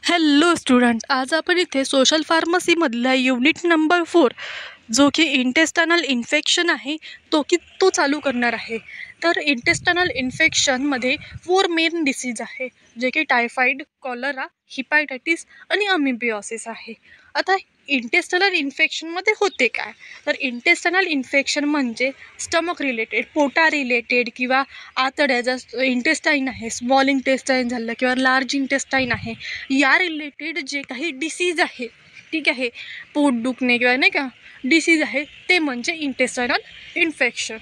Hello student, आज आपण इथे सोशल फार्मसीमधला युनिट नंबर 4 जो की इंटेस्टायनल इन्फेक्शन आहे तो चालू करणार आहे. तर इंटेस्टायनल इन्फेक्शनमध्ये 4 मेन डिसीज आहे, जे की टायफॉइड, कॉलरा, हिपॅटायटिस आणि अमिबियोसिस आहे. आता इंटेस्टायनल इन्फेक्शनमध्ये होते काय, तर इंटेस्टायनल इन्फेक्शन म्हणजे स्टमक रिलेटेड, पोटा रिलेटेड किंवा आतड्याचा इंटेस्टाईन आहे, स्मॉल इंटेस्टाईन झालं किंवा लार्ज इंटेस्टाईन आहे, या रिलेटेड जे काही डिसीज आहे, ठीक आहे, पोट दुखणे किंवा नाही का डिसीज आहे, ते म्हणजे इंटेस्टायनल इन्फेक्शन.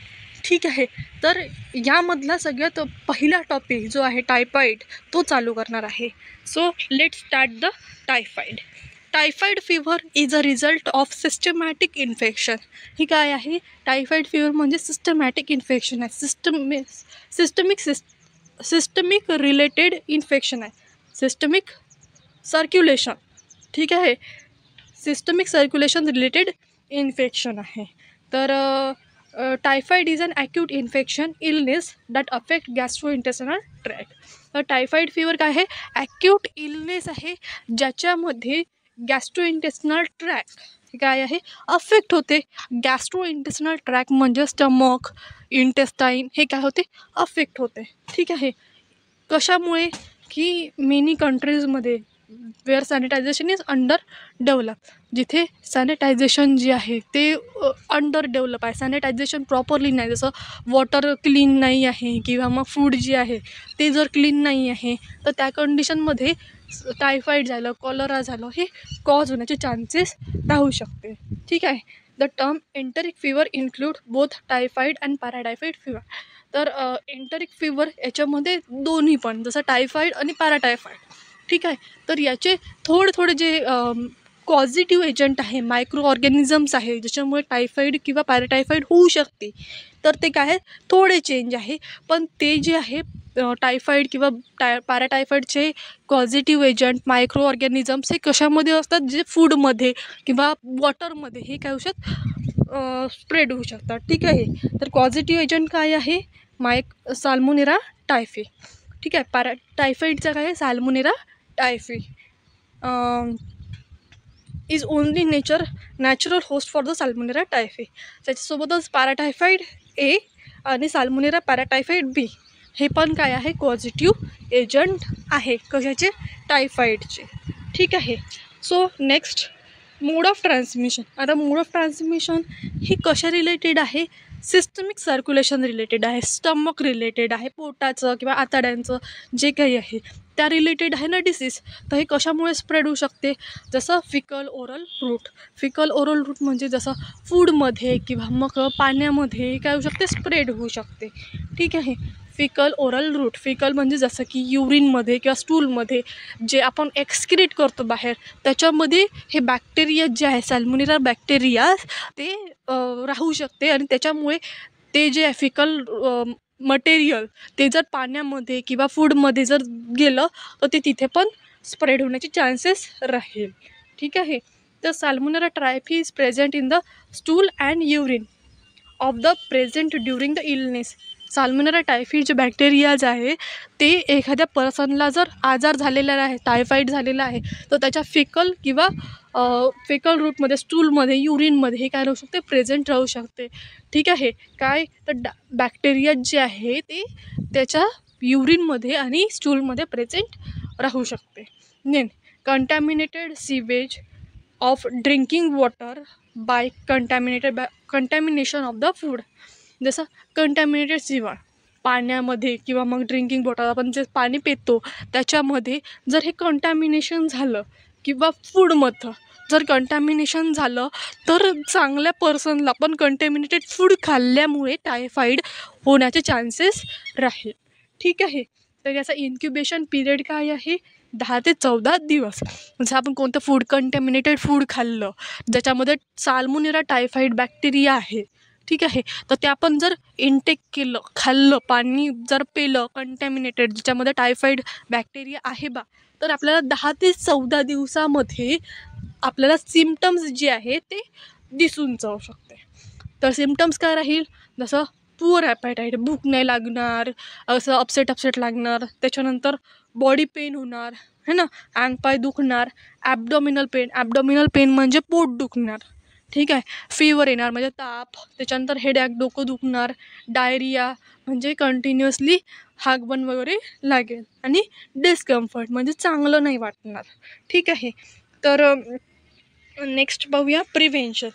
ठीक आहे. तर यामधला सगळ्यात पहिला टॉपिक जो आहे टायफॉइड, तो चालू करणार आहे. So let start the typhoid. Typhoid fever is a result of systematic infection. ही काय आहे? टायफॉइड फिवर म्हणजे सिस्टमॅटिक इन्फेक्शन आहे, सिस्टमिक रिलेटेड इन्फेक्शन आहे, सिस्टमिक सर्क्युलेशन. ठीक आहे, सिस्टमिक सर्क्युलेशन रिलेटेड इन्फेक्शन आहे. तर typhoid is an acute infection illness that affect gastrointestinal tract. तर टायफॉइड फिवर काय आहे? ॲक्यूट इलनेस आहे, ज्याच्यामध्ये गॅस्ट्रोइंटेस्टायनल ट्रॅक्ट काय आहे? अफेक्ट होते. गॅस्ट्रोइंटेस्टायनल ट्रॅक्ट म्हणजे स्टमक, इंटेस्टाईन हे काय होते? अफेक्ट होते. ठीक आहे. कशामुळे? की मेनी कंट्रीजमध्ये where sanitization is under develop, जिथे सॅनिटायझेशन जे आहे ते अंडर डेव्हलप आहे, सॅनिटायझेशन प्रॉपरली नाही, जसं वॉटर क्लीन नाही आहे किंवा मग फूड जे आहे ते जर क्लीन नाही आहे, तर त्या कंडिशनमध्ये टायफॉइड झालं, कॉलरा झालं, हे कॉज होण्याचे चान्सेस राहू शकते. ठीक आहे. The term enteric fever include both typhoid and paratyphoid fever. तर एंटरिक फिवर याच्यामध्ये दोन्ही पण, जसं टायफॉइड आणि पॅराटायफॉइड. ठीक आहे. तर याचे थोडे जे पॉझिटिव्ह एजंट आहे, मायक्रो ऑर्गॅनिझम्स आहे, ज्याच्यामुळे टायफॉइड किंवा पॅराटायफॉइड होऊ शकते, तर ते काय आहे? थोडे चेंज आहे. पण ते जे आहे टायफॉइड किंवा पॅराटायफॉइडचे पॉझिटिव्ह एजंट, मायक्रो ऑर्गॅनिझम्स हे कशामध्ये असतात? जे फूडमध्ये किंवा वॉटरमध्ये हे काय होऊ शकतात? स्प्रेड होऊ शकतात. ठीक आहे. तर पॉझिटिव्ह एजंट काय आहे? Salmonella typhi. ठीक आहे. टायफॉइडचा काय आहे? Salmonella typhi is only natural host for the Salmonella typhi. त्याच्यासोबतच पॅराटायफॉइड ए आणि साल्मोनेरा पॅराटायफॉइड बी हे पण काय आहे? पॉझिटिव्ह एजंट आहे. कशाचे? टायफॉइडचे. ठीक आहे. So next, mode of transmission. आता मोड ऑफ ट्रान्समिशन ही कशा रिलेटेड आहे? सिस्टमिक सर्क्युलेशन रिलेटेड आहे, स्टमक रिलेटेड आहे, पोटाचं किंवा आतड्यांचं जे काही आहे त्या रिलेटेड आहे ना डिसीज. तर हे कशामुळे स्प्रेड होऊ शकते? जसं fecal oral route. Fecal oral route म्हणजे जसं फूडमध्ये किंवा मग पाण्यामध्ये काय होऊ शकते? स्प्रेड होऊ शकते. ठीक आहे. Fickle oral route. फिकल म्हणजे जसं की युरिनमध्ये किंवा स्टूलमध्ये जे आपण एक्सक्रीट करतो बाहेर, त्याच्यामध्ये हे बॅक्टेरिया जे आहे, सॅल्मोनेरा बॅक्टेरिया, ते राहू शकते आणि त्याच्यामुळे ते जे फिकल मटेरियल ते जर पाण्यामध्ये किंवा फूडमध्ये जर गेलं, तर ते तिथे पण स्प्रेड होण्याचे चान्सेस राहील. ठीक आहे. तर Salmonella typhi is present in the stool and urine of the present during the illness. Salmonella typhi जे बॅक्टेरियाज आहे ते एखाद्या पर्सनला जर आजार झालेला आहे, टायफॉइड झालेला आहे, तर त्याच्या फेकल रूटमध्ये, स्टूलमध्ये, युरिनमध्ये हे काय राहू शकते? प्रेझेंट राहू शकते. ठीक आहे. काय? तर बॅक्टेरिया जे आहे ते त्याच्या युरिनमध्ये आणि स्टूलमध्ये प्रेझेंट राहू शकते. नेन contaminated sewage of drinking water bye contamination of the food. जसं कंटॅमिनेटेड सीवर, पाण्यामध्ये किंवा मग ड्रिंकिंग वॉटर आपण जे पाणी पितो त्याच्यामध्ये जर हे कंटॅमिनेशन झालं किंवा फूडमधलं जर कंटॅमिनेशन झालं, तर चांगल्या पर्सनला पण कंटॅमिनेटेड फूड खाल्ल्यामुळे टायफॉइड होण्याचे चान्सेस राहील. ठीक आहे. तर याचा इन्क्युबेशन पिरियड काय आहे? 10 ते 14 दिवस. म्हणजे आपण कोणतं फूड कंटॅमिनेटेड फूड खाल्लं ज्याच्यामध्ये साल्मोनेरा टायफॉइड बॅक्टेरिया आहे, ठीक आहे, तर ते आपण जर इनटेक केलं, खाल्लं, पाणी जर पिलं कंटॅमिनेटेड ज्याच्यामध्ये टायफॉइड बॅक्टेरिया आहे बा, तर आपल्याला 10 ते 14 दिवसामध्ये आपल्याला सिम्पटम्स जे आहे ते दिसून जाऊ शकते. तर सिम्पटम्स काय राहील? जसं पुअर ॲपेटाईट, भूक नाही लागणार, असं अपसेट लागणार, त्याच्यानंतर बॉडी पेन होणार है ना, अंगपाय दुखणार, ॲबडॉमिनल पेन म्हणजे पोट दुखणार, ठीक आहे, फीवर येणार म्हणजे ताप, त्याच्यानंतर हेडॅक डोकं दुखणार, डायरिया म्हणजे कंटिन्युअसली हागबन वगैरे लागेल, आणि डिस्कम्फर्ट म्हणजे चांगलं नाही वाटणार, ठीक आहे. तर नेक्स्ट पाहूया प्रिव्हेन्शन.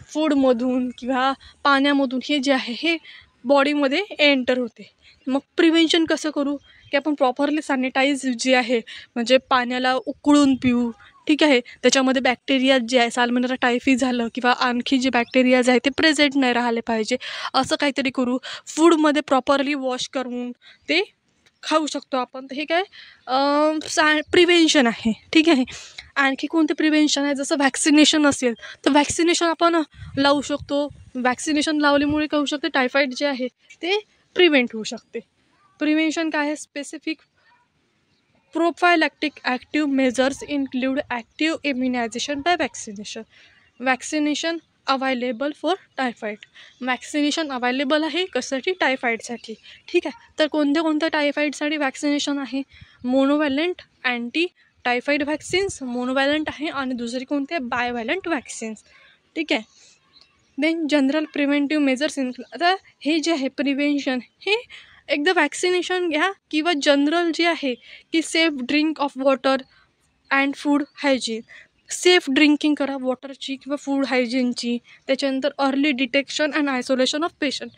फूडमधून किंवा पाण्यामधून हे जे आहे हे बॉडीमध्ये एंटर होते. मग प्रिव्हेन्शन कसं करू की आपण प्रॉपरली सॅनिटाईज जे आहे म्हणजे पाण्याला उकळून पिऊ, ठीक आहे. त्याच्यामध्ये बॅक्टेरिया जे आहे साल्मोनेला टायफी झालं किंवा आणखी जे बॅक्टेरियाज आहे ते प्रेझेंट नाही राहिले पाहिजे, असं काहीतरी करू. फूडमध्ये प्रॉपरली वॉश करून ते खाऊ शकतो आपण. तर हे काय प्रिव्हेन्शन आहे, ठीक आहे. आणखी कोणते प्रिव्हेन्शन आहे, जसं व्हॅक्सिनेशन असेल तर व्हॅक्सिनेशन आपण लावू शकतो. व्हॅक्सिनेशन लावल्यामुळे काय होऊ शकते, टायफॉईड जे आहे ते प्रिव्हेंट होऊ शकते. प्रिव्हेन्शन काय आहे, specific prophylactic active measures include active immunization by vaccination. Vaccination available for typhoid. Vaccination available आहे कशासाठी, टायफॉईडसाठी, ठीक आहे. तर कोणत्या टायफॉईडसाठी वॅक्सिनेशन आहे, मोनोव्हॅलंट अँटी टायफॉईड व्हॅक्सिन्स मोनोव्हॅलंट आहे, आणि दुसरी कोणती आहे, बायव्हॅलंट व्हॅक्सिन्स, ठीक आहे. देन जनरल प्रिव्हेंटिव्ह मेजर्स आता हे जे आहे प्रिव्हेन्शन हे एकदा वॅक्सिनेशन घ्या किंवा जनरल जे आहे की safe drink of water and food hygiene. Safe drinking करा वॉटरची किंवा फूड हायजीनची. त्याच्यानंतर early detection and isolation of patient.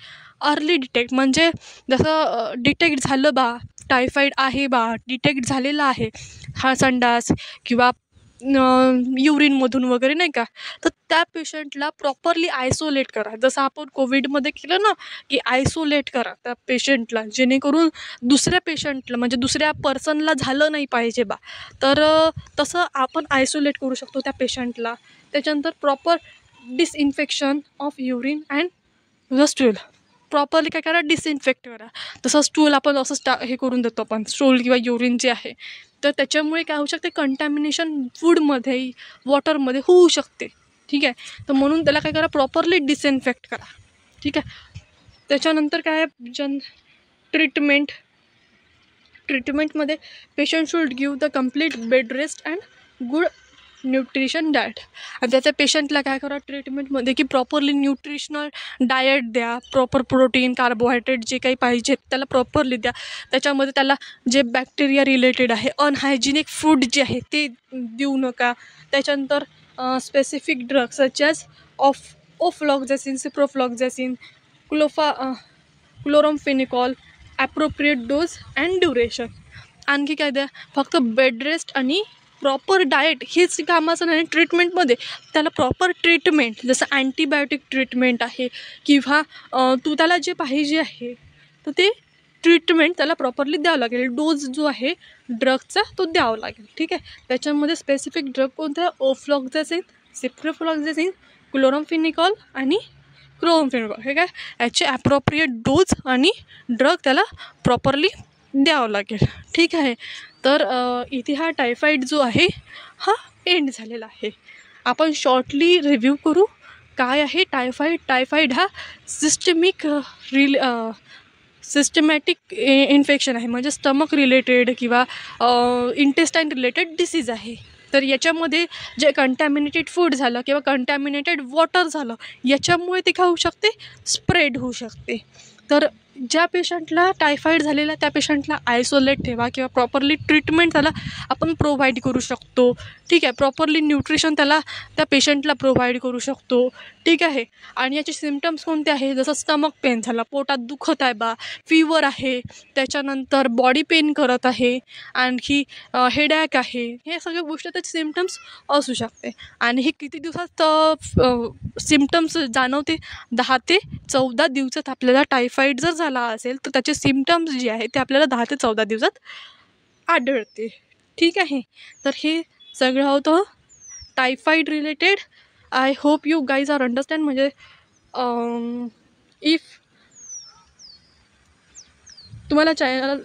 Early detect म्हणजे जसं डिटेक्ट झालं बा टायफॉईड आहे बा, डिटेक्ट झालेला आहे हा संडास किंवा युरिनमधून वगैरे नाही का, तर त्या पेशंटला प्रॉपरली आयसोलेट करा. जसं आपण कोविडमध्ये केलं ना की आयसोलेट करा त्या पेशंटला, जेणेकरून दुसऱ्या पेशंटला म्हणजे दुसऱ्या पर्सनला झालं नाही पाहिजे बा. तर तसं आपण आयसोलेट करू शकतो त्या पेशंटला. त्याच्यानंतर proper disinfection of urine and stool. Properly काय करा, डिसइन्फेक्ट करा. तसं स्टूल आपण असं हे करून देतो आपण, स्टूल किंवा युरिन जे आहे, तर त्याच्यामुळे काय होऊ शकते, कंटॅमिनेशन फूडमध्ये वॉटरमध्ये होऊ शकते, ठीक आहे. तर म्हणून त्याला काय करा, प्रॉपरली डिसइन्फेक्ट करा, ठीक आहे. त्याच्यानंतर काय ट्रीटमेंटमध्ये patient should give the complete bed rest and good nutrition diet. आणि त्याच्या पेशंटला काय करा ट्रीटमेंटमध्ये की प्रॉपरली न्यूट्रिशनल डाएट द्या, प्रॉपर प्रोटीन कार्बोहायड्रेट जे काही पाहिजे त्याला प्रॉपरली द्या. त्याच्यामध्ये त्याला जे बॅक्टेरिया रिलेटेड आहे अनहायजेनिक फूड जे आहे ते देऊ नका. त्याच्यानंतर specific drugs such as ofloxacin, ciprofloxacin, chloramphenicol, appropriate dose and duration. आणखी काय द्या, फक्त बेड रेस्ट आणि प्रॉपर डाएट हेच कामाचं नाही. ट्रीटमेंटमध्ये त्याला प्रॉपर ट्रीटमेंट जसं अँटीबायोटिक ट्रीटमेंट आहे किंवा तू त्याला जे पाहिजे आहे तर ते ट्रीटमेंट त्याला प्रॉपरली द्यावं लागेल. डोज जो आहे ड्रगचा तो द्यावा लागेल, ठीक आहे. त्याच्यामध्ये स्पेसिफिक ड्रग कोणता आहे, ओफ्लॉक्झॅसिन, सिप्रोफ्लॉक्झॅसिन, क्लोरमफेनिकॉल आणि क्लोरमफेनिकॉल. हे काय याचे ॲप्रोप्रिएट डोज आणि ड्रग त्याला प्रॉपरली द्यावं लागेल, ठीक आहे. तर इथे हा टायफॉईड जो आहे हा एंड झालेला आहे. आपण शॉर्टली रिव्ह्यू करू काय आहे टायफॉईड हा सिस्टमॅटिक इन्फेक्शन आहे, म्हणजे स्टमक रिलेटेड किंवा इंटेस्टाईन रिलेटेड डिसीज आहे. तर याच्यामध्ये जे कंटॅमिनेटेड फूड झालं किंवा कंटॅमिनेटेड वॉटर झालं याच्यामुळे ते काय होऊ शकते, स्प्रेड होऊ शकते. तर ज्या पेशंटला टायफॉईड झालेला त्या पेशंटला आयसोलेट ठेवा किंवा प्रॉपरली ट्रीटमेंट त्याला आपण प्रोव्हाइड करू शकतो, ठीक आहे. प्रॉपरली न्यूट्रिशन त्याला त्या पेशंटला प्रोव्हाइड करू शकतो, ठीक आहे. आणि याचे सिम्पटम्स कोणते आहे, जसं स्टमक पेन झाला, पोटात दुखत आहे बा, फीवर आहे, त्याच्यानंतर बॉडी पेन करत आहे, आणखी हेडॅक आहे, हे सगळ्या गोष्टी त्याचे सिम्पटम्स असू शकते. आणि हे किती दिवसात सिम्पटम्स जाणवते, 10 ते 14 दिवसात आपल्याला टायफॉईड जर झाला असेल तर त्याचे सिम्पटम्स जे आहे ते आपल्याला 10 ते 14 दिवसात आढळते, ठीक आहे. तर हे सगळं होतं typhoid related. I hope you guys are understand. म्हणजे इफ तुम्हाला चॅनल